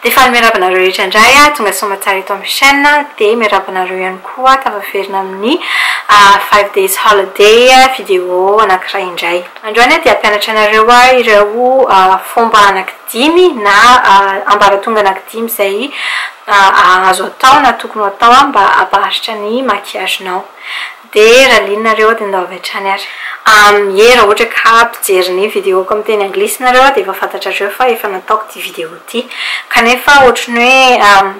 Dia faly miarabanareo rehetra indray tonga soma tsara eto amin'ny chaîne dia miarabanareo ihany koa tavaferina amin'ny 5 days holiday vidéo anankiray indray. Androany dia hampianatra anareo ireo fomba anankidimy na ambaratonga anankidimy izay azo atao na tokony atao mba hampaharitra ny maquillage-nao. Dia raha lianareo dia andao avy hatrany ary. Raha ohatra ka ampijery ny vidéoko amin'ny teny anglisy nareo dia efa fantatrareo fa efa nataoko ity vidéo ity. Kanefa ohatran'ny hoe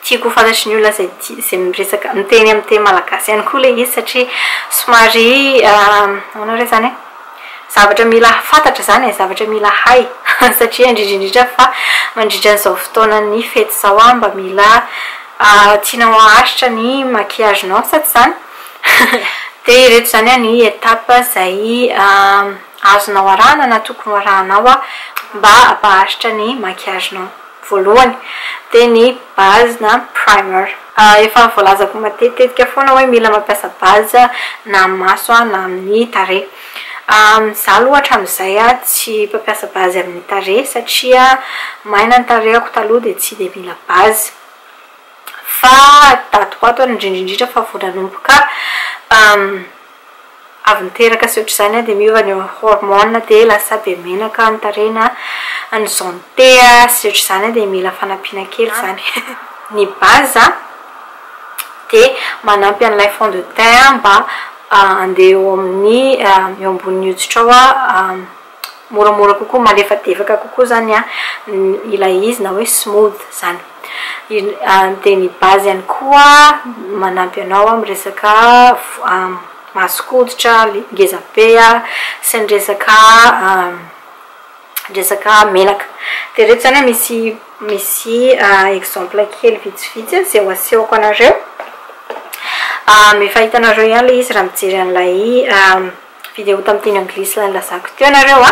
tiako fantatry ny olona izay miresaka miteny amin'ny teny malagasy ihany koa ilay izy satria somary anao re zany zavatra mila fantatra zany zavatra mila hay satria indrindrindrindra fa mandritra an'izao fotoanan'ny fety izao mba mila tianao haharitra ny maquillage-nao saty zany. Dia ireto zany ny etapa izay azonao arahana na tokony arahanao mba hampaharitra ny maquillage-nao. Voalohany dia ny base na primer. Efa voalazako matetika foana hoe mila mampiasa base na amin'ny maso na amin'ny tarehy. Zaho aloha hatramin'izay tsy mampiasa base amin'ny tarehy satria maina ny tarehiko taloha dia tsy dia mila base. Fa tatoato indrindrindrindra fa voananomboka avy niteraka sy ohatr'izany dia miova ny hormone dia lasa be menaka ny tarehina ny zonte sy ohatr'izany dia mila fanampiana kely zany. Ny base dia manampy an'ilay fond de teint mba andeha eo amin'ny eo ambony hoditra ao moramora kokoa malefadefaka kokoa zany ilay izy na hoe smooth zany. Dia ny base ihany koa manampy anao amin'ny resaka masoko-hoditra ngeza be sy ny resaka menaka. Dia reto zany misy exemple kely vitsivitsy izay ho asehoko anareo. Efa hitanareo ihany ilay izy raha mijery an'ilay vidéo tamin'ny teny anglisy ilay nilazako teo anareo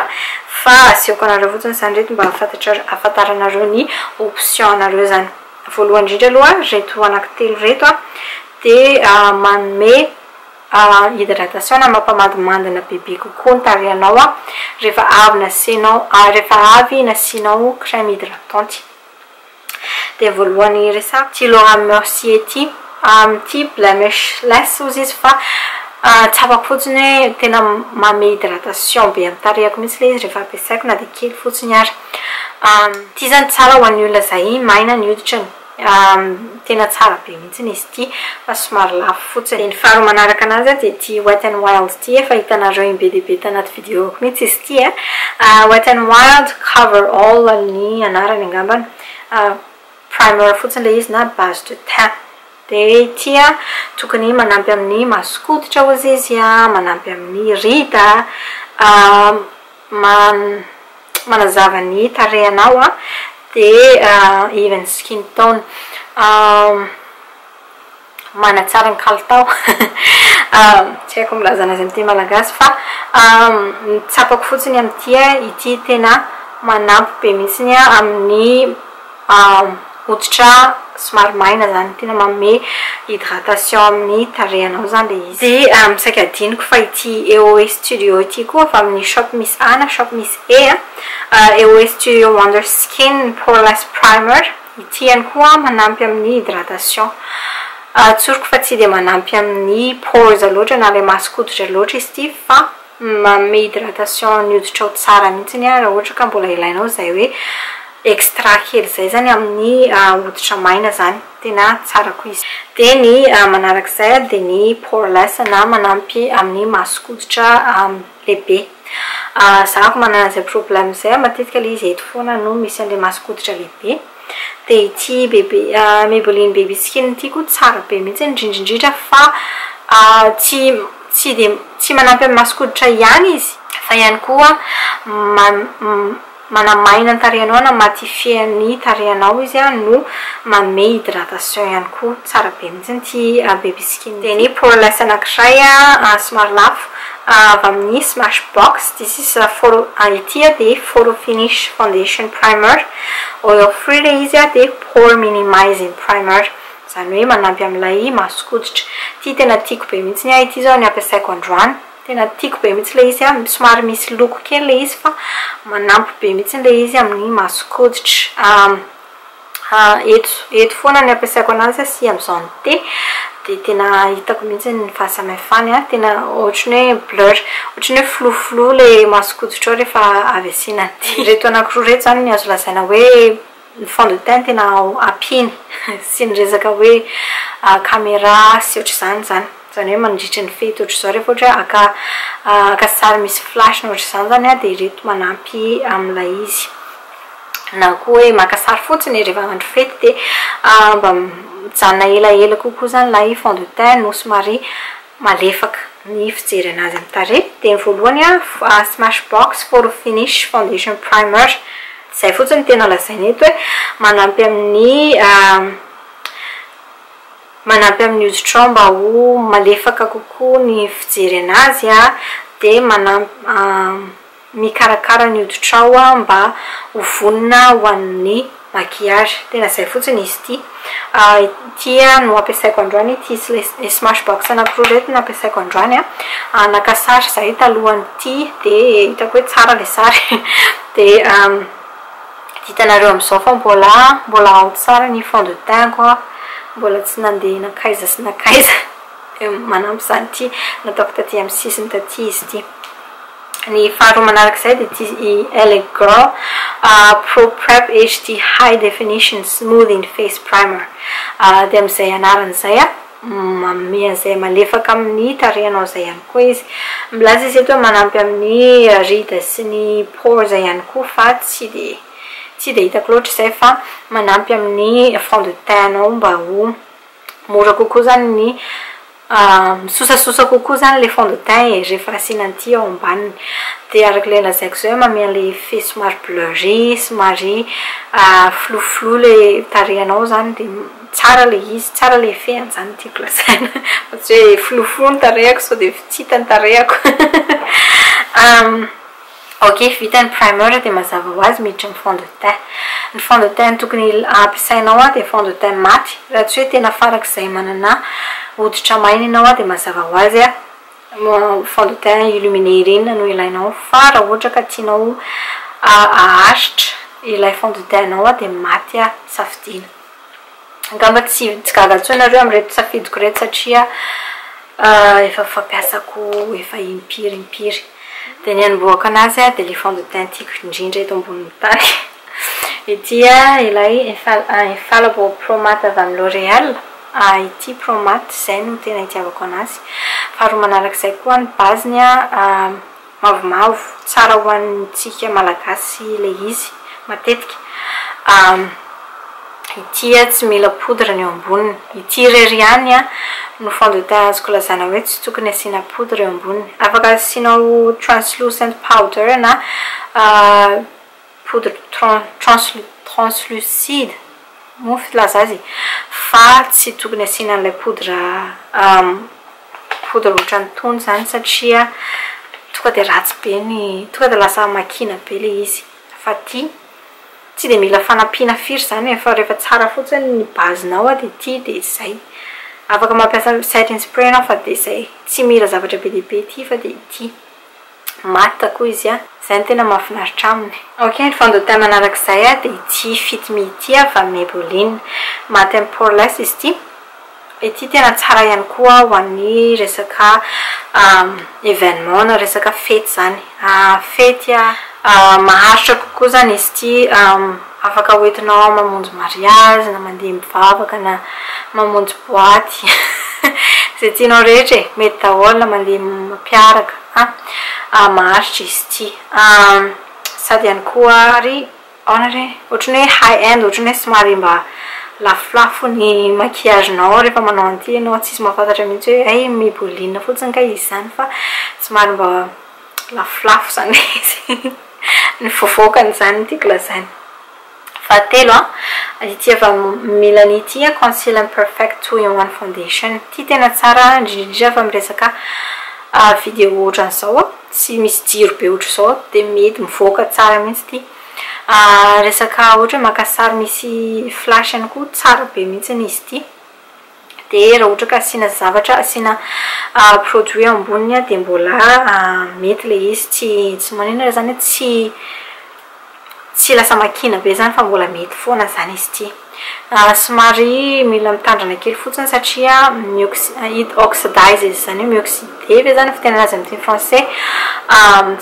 fa asehoko anareo fotsiny zany reto mba ahafantaranareo ny option anareo zany. Voalohany indrindra aloha reto anankitelo reto dia manome hydratation na mampamadimandina bebe kokoa ny tarehinao rehefa avy nasianao crème hydratante. Dia voalohany resako ty Laura Mercier ty blemishless ozy izy fa tsapako fotsiny hoe tena manome hydratation be amin'ny tarehiko mihitsy ilay izy rehefa ampiasaiko na dia kely fotsiny ary. Ty zany tsara ho an'ny olona izay maina ny hoditrany. Tena tsara be mihitsy izy ity fa somary lafo fotsiny. Ny faharoa manaraka anazy dia ty Wet n Wild ity efa hitanareo be dia be tanaty vidéoko mihitsy izy ity. Wet n Wild cover all ny anarany angambany. Primer fotsiny ilay izy na base de teint. Dia ity tokony manampy amin'ny masoko-hoditra ozy izy manampy amin'ny rida manazava ny tarehinao dia even skin tone manatsara ny kalitao. Tsy haiko milaza anazy amin'ny teny malagasy fa tsapako fotsiny amin'ity ity tena manampy be mihitsiny amin'ny hoditra somary maina zany tena manome hydratation amin'ny tarehinao zany le izy. Dia misaika adiniko fa ity EOE Studio ity koa fa amin'ny shop misy A na shop misy E EOE Studio Wonder Skin Poreless Primer ity ihany koa manampy amin'ny hydratation. Tsoriko fa tsy dia manampy amin'ny pores loatra na le masoko-hoditra loatra izy ity fa manome hydratation ny hoditra ho tsara mihitsy raha ohatra ka mbola ilainao izay hoe extra kely zay zany amin'ny hoditra maina zany tena tsara koa izy. Dia ny manarak'izay dia ny poreless na manampy amin'ny masoko-hoditra lehibe. Zahako manana izay problème izay matetika ilay izy eto foana no misy an'ilay masoko-hoditra lehibe. Dia ity Maybelline baby skin ity koa tsara be mihitsy indrindrindrindra fa tsy manampy amin'ny masoko-hoditra ihany izy fa ihany koa manamaina ny tarehinao na matifie ny tarehinao izy no manome hydratation ihany koa tsara be mihitsy ty baby skin. Dia ny poreless anankiray somary lafo avy amin'ny Smashbox this is ity dia Photo Finish Foundation Primer oil free ilay izy dia pore minimizing primer zany hoe manampy amin'ilay masoko-hoditra. Ty tena tiako be mihitsy ity zao ny ampiasaiko androany. Tena tiako be mihitsy ilay izy somary misy loko kely ilay izy fa manampy be mihitsy ilay izy amin'ny masoko-hoditra. eto foana ny ampiasaiko anazy sy am'izao ny te de tena hitako mihitsy ny fahasamihafany tena ohatrany hoe blur ohatrany hoe floflo le masokoditra ao rehefa avy asiana ty reto anankiroa reto zany ny azo lazaina hoe ny fond de teint tena apiny sy ny resaka hoe caméra sy ohatr'izany zany hoe mandritra ny fety ohatr'izao rehefa ohatra aka sary misy flash na ohatr'izany zany de reto manampy am'ilay izy na koa hoe maka sary fotsiny rehefa andro fety de mba mijanona elaela kokoa zany lay fond de teint no somary malefaka ny fijery anazy amin'ny tarehy de ny voalohany smash box for finish foundation primer zay fotsiny tena lazaina eto hoe manampy amin'ny hoditra ao mba ho malefaka kokoa ny fijery anazy de manampy mikarakara ny hoditra ao mba ho vonona ho an'ny maquillage tena zay fotsiny izy ty tia no ampiasaiko androany ity le smash box anankiroa reto no ampiasaiko androany naka sary zay talohany ity de hitako hoe tsara le sary de hitanareo am'izao fa mbola ao tsara ny fond de teint koa mbola tsy nandeha nakaiza sy nakaiza manampy zany ty nataoko taty amin'ny sisiny taty izy ty ny faharoa manarak'izay de ty LA Girl Pro Prep HD High Definition Smoothing Face Primer de am'izay anaran'izay manome an'izay malefaka amin'ny tarehinao zay ihany koa izy milaza izy eto hoe manampy amin'ny rida sy ny pores ihany koa fa tsy de hitako loatra izay fa manampy amin'ny fond de teint-nao mba ho mora kokoa zany ny misosasosa kokoa zany le fond de teint rehefa asianan'ity ao ambaniny de arak'le lazaiko zay hoe mamea le fe somary bleury somary floflo le tarehinao zany de tsara le izy tsara le feany zany tiako lazaina fa tsy hoe floflo ny tarehako sao de tsy hita ny tarehako ok vita ny primer de mazava ho azy miditra ny fond de teint ny fond de teint tokony ampiasainao de fond de teint maty raha tsy hoe tena farak'izay manana hoditra maina ianao de mazava ho azy fond de teint illuminé ireny no ilainao fa raha ohatra ka tianao aharitra ilay fond de teint-nao de maty safidina angamba tsy gaga tsoinareo am'reto safidiko reto satria efa fampiasako efa impiry de ny anomboako anazy de le fond de teint tiako indrindra eto ambonin'ny tany ity ilay infallible pro matte avy amin'ny L'Oréal ity pro matte zay no tena itiavako anazy faharoa manarak'izay koa ny baziny mavomavo tsara ho antsika malagasy le izy matetika ity tsy mila poudre ny eo amboniny ity rery ihany no fond de teint azoko lazana hoe tsy tokony asiana poudre eo amboniny afaka asianao translucent powder na poudre translucide mo filaza azy fa tsy tokony asiana an'ilay poudre ohatrany tony zany satria tonga de ratsy be ny tonga de lasa mankina be le izy fa ty tsy de mila fanampiana firy zany fa rehefa tsara fotsiny ny bazinao de ty de zay afaka mampiasa setting spray anao fa de zay tsy mila zavatra be dehibe ty fa de ity maty koa izy zay ny tena mahafinaritra aminy ok ny fond de teint manarak'izay de ity Fit Me ity avy amin'ny Maybelline maty amin'ny poreless izy ity ity tena tsara ihany koa ho an'ny resaka événement na resaka fety zany fety maharitra kokoa zany izy ity afaka hoentinao mamonjy mariage na mandeha mivavaka na mamonjy boaty zay tianao rehetra mety daholo na mandeha mampiaraka maharitra izy ity sady ihany koa ry ohatrany hoe high end ohatrany hoe somary mba lafolafo ny maquillage-nao rehefa manao an'ity ianao tsisy mahafantatra mihitsy hoe ay Maybelline fotsiny ka izy zany fa somary mba lafolafo zany izy ny fofokany zany tiako lazaina fahatelo ity avy Mila ity Conceal Perfect 2-in-1 Foundation ity tena tsara indrindra fa miresaka vidéo ohatran'izao tsy misy jiro be ohatr'izao de mety mivoaka tsara mihitsy ity resaka ohatra maka sary misy flash ihany koa tsara be mihitsy izy ity de raha ohatra ka asiana zavatra asiana produit amboniny de mbola mety le izy tsy manina zany tsy lasa mankina be zany fa mbola mety foana zany izy ity somary mila mitandrana kely fotsiny satria oxydize izy zany hoe mioxydeve zany fitena azy amin'ny teny français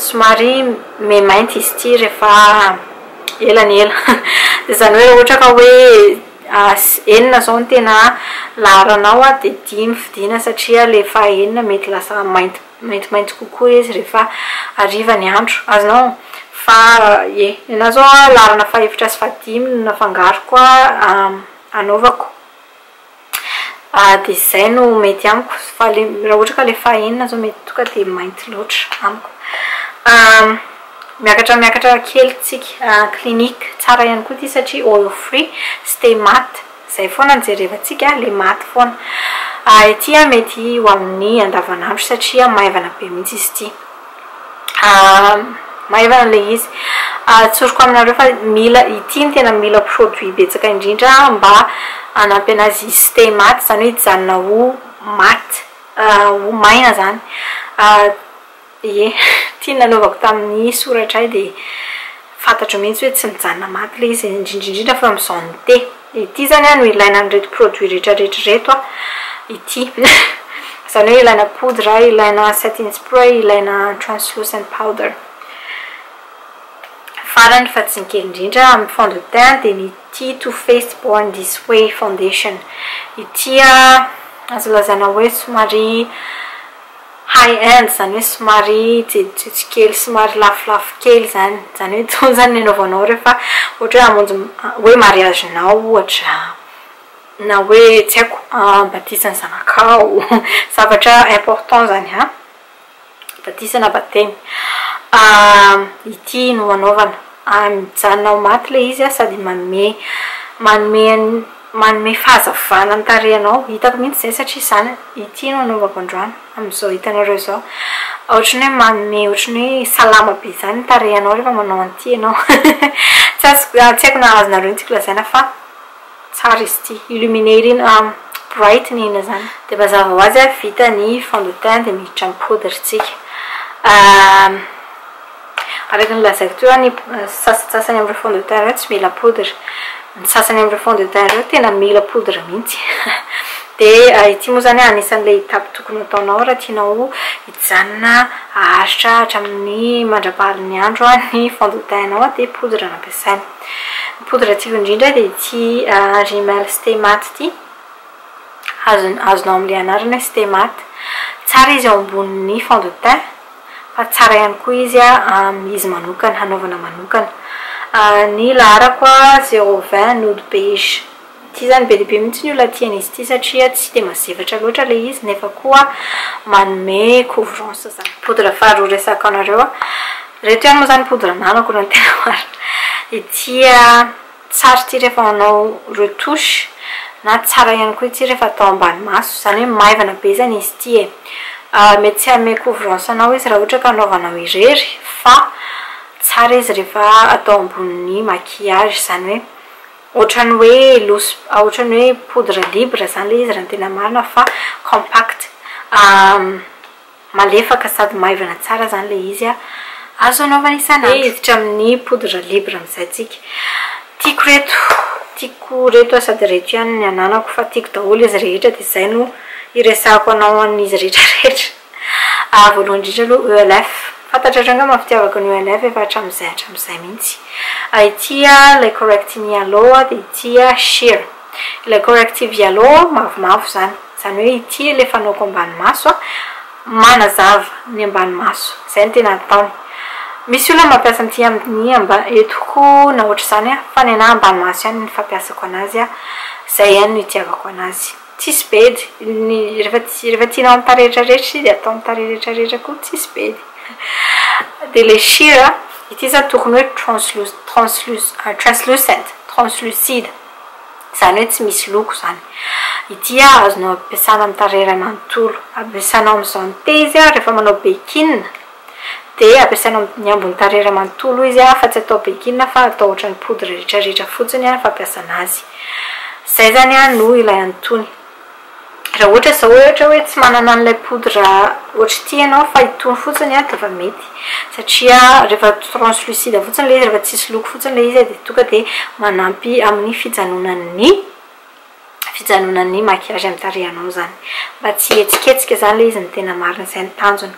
somary mainty izy ity rehefa elanyela de zany hoe ohatra ka hoe enina zao ny tena laharanao de 5 fidina satria lefa enina mety lasa maintimainty kokoa izy rehefa ariva ny andro azonao fa ena zao larana faefatra sy fadimy nafangaro koa anaovako de zay no mety amiko fa raha ohatra ka lefa enina zao mety tonga de mainty loatra amiko miakatra kely tsika clinique tsara ihany koa ty satria oil free stay matte zay foana nijerevantsika le matte foana ity mety ho amin'ny andavanandro satria maivana be mihitsy izy ity maivana le izy tsoroko aminareo fa mila ity ny tena mila produit betsaka indrindra mba anampy anazy stay matte zany hoe hijanona ho matte ho maina zany tia nanaovako tamin'ny soratray de fantatro mihitsy hoe tsy mijanona maty le izy indrindrindrindra fa am'izao ny te ity zany no ilaina nyreto produit rehetrarehetra ity zany hoe ilaina poudre ilaina setting spray ilaina translucent powder farany fa tsy nkely indrindra amin'ny fond de teint de ny ity Too Faced Born This Way foundation ity azo lazana hoe somary high end zany hoe somary tsetsitsy kely somary lafilafo kely zany hoe tony zany nanaovanao rehefa ohatra hoe hamonjy hoe mariage nao ohatra na hoe tsy haiko batisana zanakao zavatra important zany batisana batemy ity no anaovana mijanona maty le izy sady manome fahazavana ny tarehinao hitako mihitsy zay satria zany ity no anaovako androany am'izao hitanareo zao ohatrany hoe manome ohatrany hoe salama be zany ny tarehinao rehefa manao an'ity ianao tsy haiko na azonareo ny tiako lazaina fa tsara izy ity illuminating brightening zany de mazava ho azy vita ny fond de teint de miditra amin'ny poudre tsika araka ny lazaiko teo ny sasany amin'ireo fond de teint reo tsy mila poudre ny sasany amin'ireo fond de teint reo tena mila poudre mihitsy de ity moa zany anisan'le étape tokony ataonao raha tianao hijanona haharitra hatramin'ny mandrapahalin'ny andro ny fond de teint nao de poudre nampiasaina ny poudre tiako indrindra de ity rimel stay matte ity azonao amin'le anarana stay matte tsara izy ao ambonin'ny fond de teint fa tsara ihany koa izy izy manokana hanaovana manokana ny lahara koa 020 nude beige ity zany be lehibe mihitsy ny olona tian'izy ity satria tsy de mazevatra loatra le izy nefa koa manome couvrance zany poudre faharoa resaka anareo reto ihany moa zany poudre nanako raha ny tena marina ity tsara ity rehefa manao retouche na tsara ihany koa ity rehefa atao ambany maso zany hoe maivana be zany izy ity mety tsy ame couvrance anao izy raha ohatra ka anaovanao irery fa tsara izy rehefa atao ambonin'ny maquillage zany hoe ohatrany hoe ohatrany hoe poudre libre zany le izy raha ny tena marina fa compact malefaka sady maivana tsara zany le izy azo anaovana isanandro iditra amin'ny poudre libre amizay tsika tiako reto sady reto ihany ny ananako fa tiako daholo izy rehetra de zay no iresako anao an'izy rehetrarehetra voalohany indrindra aloha ELF fantatraranga mafitiavako ny ELF efa hatramizay mihitsy ity le corrective yellow de ity sheer le corrective yellow mavomavo zany hoe ity le fanaoko ambany maso manazava ny ambany maso zay ny tena ataony misy olona mampiasa amty amin'ny etoko na ohatra zany fa ny anahy ambany maso ihany ny fampiasako anazy zay ihany no itiavako anazy tsisy bedy rehefa tianao amin'ny tarehetrarehetra de atao amin'ny tarehetrarehetra koa tsisy bedy de le sheer ity zany tokony hoe translucide zany hoe tsy misy loko zany ity azonao ampiasana amin'ny tarehy manontolo ampiasanao amin'izao ny te izy rehefa manao bikini de ampiasanao ny ambony tarehy manontolo izy fa tsy atao bikini fa atao ohatrany poudre rehetrarehetra fotsiny fa ampiasana azy zay zany no ilay antony raha ohatra zao ohatra hoe tsy manana an'ilay poudre ohatra ity ianao fa itony fotsiny dia efa mety satria rehefa translucide fotsiny ilay izy rehefa tsisy loko fotsiny ilay izy dia tonga dia manampy amin'ny fijanonan'ny maquillage amin'ny tarehinao zany mba tsy etsiketsika zany ilay izy ny tena marina izay ny tanjony.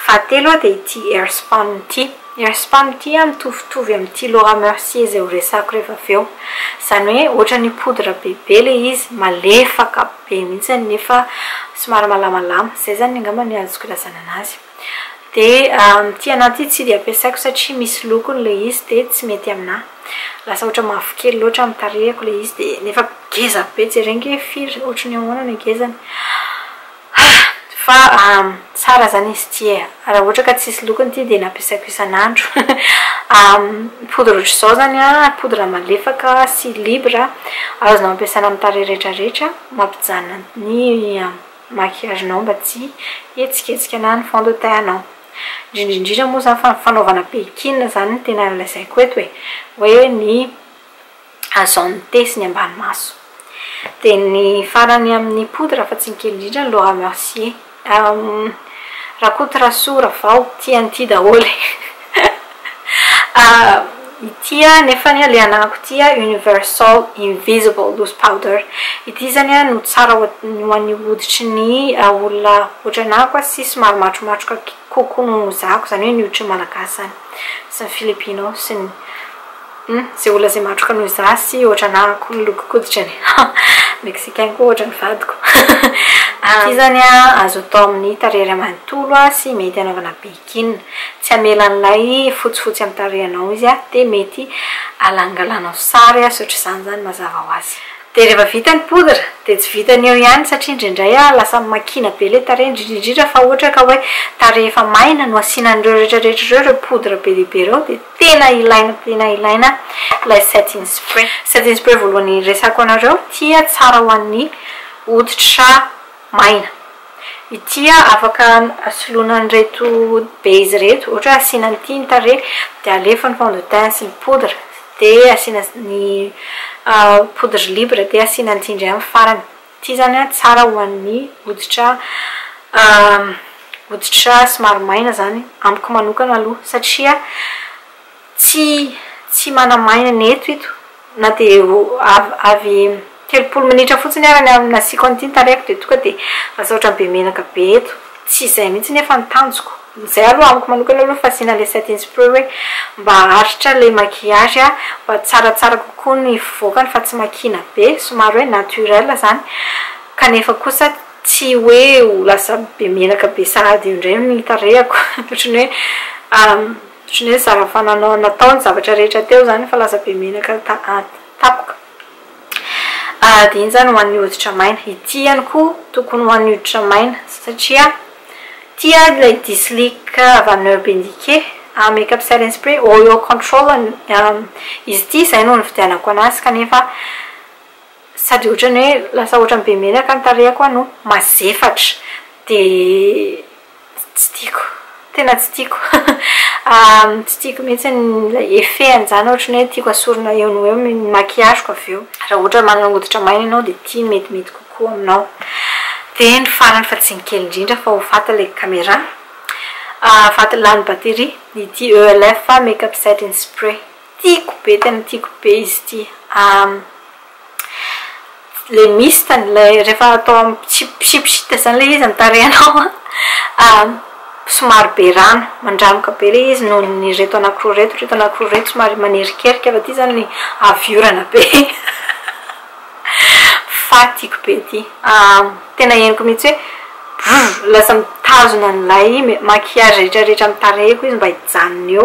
Fahatelo dia ity air spun ity. Air spun ity mitovitovy amin'ity Laura Mercier izay ho resako rehefa avy eo. Izany hoe ohatra ny poudre bebe ilay izy malefaka be mihitsy nefa somary malamalama. Izay zany angamba ny azoko ilazana anazy. Dia ity anaty tsy dia ampiasaiko satria misy lokony ilay izy dia tsy mety aminahy. Lasa ohatra mavokely loatra amin'ny tarehiko ilay izy dia nefa geza be jerenge firy ohatra ny ahoana ny gezany. Fa tsara zany izy ity raha ohatra ka tsisy lokony ity dia nampiasaiko isan'andro. Poudre ohatra izao zany poudre malefaka sy libre azonao ampiasaina amin'ny tarehy rehetrarehetra mampijanona ny maquillage-nao mba tsy etsiketsika na ny fond de teint-nao. Indrindrindrindra moa zany fanaovana mankina zany ny tena lazaiko eto hoe ny zone T sy ny ambany maso. Dia ny farany amin'ny poudre fa tsy ny kely indrindra ny Laura Mercier. Raha kotrasoa raha vao tia daholo. Ity nefa ny ilay anako ity Universal Invisible Loose Powder. Ity zany no tsara ho an'ny hoditry ny olona ohatra anako sy somary matromatroka kokoa noho zako zany hoe ny hoditry malagasy zany sy ny Filipino sy ny izay olona izay matroka noho za sy ohatra anako ny loko-koditrany. Mexicain koa ohatra ny vadiko. Ity zany azo atao amin'ny tarehy iray manontolo sy mety anaovana mankina. Tsy hamela an'ilay fotsifotsy amin'ny tarehinao izy dia mety alangalanao sary sy ohatr'izany zany mazava ho azy. Dia rehefa vita ny poudre dia tsy vita ny eo ihany satria indraindray lasa mankina be ilay tarehy indrindrindrindra fa ohatra ka hoe tarehy efa maina no asianan'ireo rehetrarehetra ireo poudre be lehibe ireo dia tena ilaina ilay setting spray. Setting spray voalohany resako anareo tia tsara ho an'ny hoditra maina. Ity afaka asoloana ny reto base reto ohatra asiana an'ity ny tarehy dia alefa ny fond de teint sy ny poudre dia asiana ny poudre libre dia asiana an'ity indray amin'ny farany. Ity zany tsara ho an'ny hoditra somary maina zany amiko manokana aloha satria tsy manamaina ny eto ito na dia avy 30 minitra fotsiny ary ny nasiko an'ity ny tarehiko dia tonga dia lasa ohatra be menaka be eto. Tsy izay mihitsy nefa ny tanjoko. Izay aloha amiko manokana aloha fa asiana ilay setting spray hoe mba haharitra ilay maquillage mba tsaratsara kokoa ny fivoakany fa tsy mankina be somary hoe naturel zany kanefa kosa tsy hoe ho lasa be menaka be sahady indray ny tarehako. Ohatrany hoe zava-fa natao ny zavatra rehetra teo zany fa lasa be menaka tapoka. Dia iny zany ho an'ny hoditra maina. Ity ihany koa tokony ho an'ny hoditra maina satria tia ilay dislick avy amin'ny Urban Decay makeup setting spray oil control izy ity izay no nividianako anazy kanefa sady ohatrany hoe lasa ohatrany be menaka ny tarehako no mazefatra dia tsy tiako. Tena tsy tiako. Tsy tiako mihitsy ilay effet an'izany ohatrany hoe tiako asorina eo no eo ny maquillage-ko avy eo. Raha ohatra manana hoditra maina ianao dia ity metimety kokoa aminao. Dia ny farany fa tsy ny kely indrindra fa ho fata ilay caméra fata lany batterie ity ELF makeup setting spray. Tiako be tena tiako be izy ity. Le mistany ilay rehefa atao psipsipsita zany ilay izy amin'ny tarehinao somary be rano mandramoka be ilay izy noho ny reto anankiroa reto somary manerikerika fa ity zany ny aviorana be. Fa tiako be ity. Tena henoko mihitsy hoe lasa mitazona an'ilay maquillage rehetrarehetra amin'ny tarehiko izy mba hijanona eo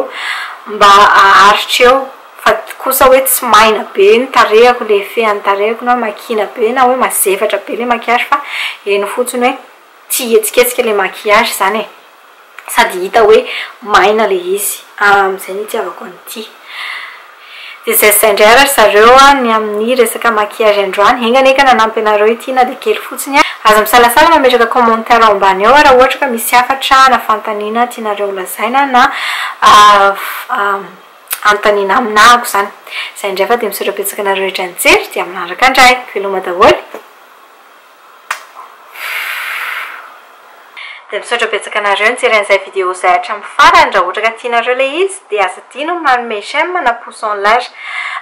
mba haharitra eo fa kosa hoe tsy maina be ny tarehako le effet any tarehako na mankina be na hoe mazefatra be le maquillage fa eno fotsiny hoe tsy etsiketsika le maquillage zany sady hita hoe maina le izy. Izay ny itiavako an'ity. Dia izay indray ary zareo ny amin'ny resaka maquillage androany enganeka nanampy anareo ity na dia kely fotsiny aza misalasala mametraka commentaire ao ambany ao raha ohatra ka misy hafatra na fantaniana tianareo lazaina na antaniana aminahako zany. Izay indray fa dia misorapetsaka anareo rehetra nijery dia aminaraka indray veloma daholo. dia misaotra betsaka anareo nijeren'izay vidéo izay hatramin'ny farany raha ohatra ka tianareo ilay izy dia aza dino manome j'aime na pouce en l'air.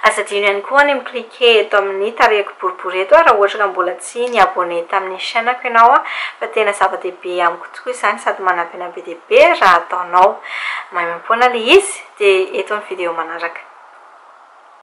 Aza dino ihany koa ny mi-cliquer eto amin'ny tarehiko boribory eto raha ohatra ka mbola tsy ni-abonné tamin'ny chaîne-ako ianao fa tena zava-dehibe amiko tokoa izany sady manampy be dia be raha ataonao. Mahay mampoana ilay izy dia eto ny vidéo manaraka.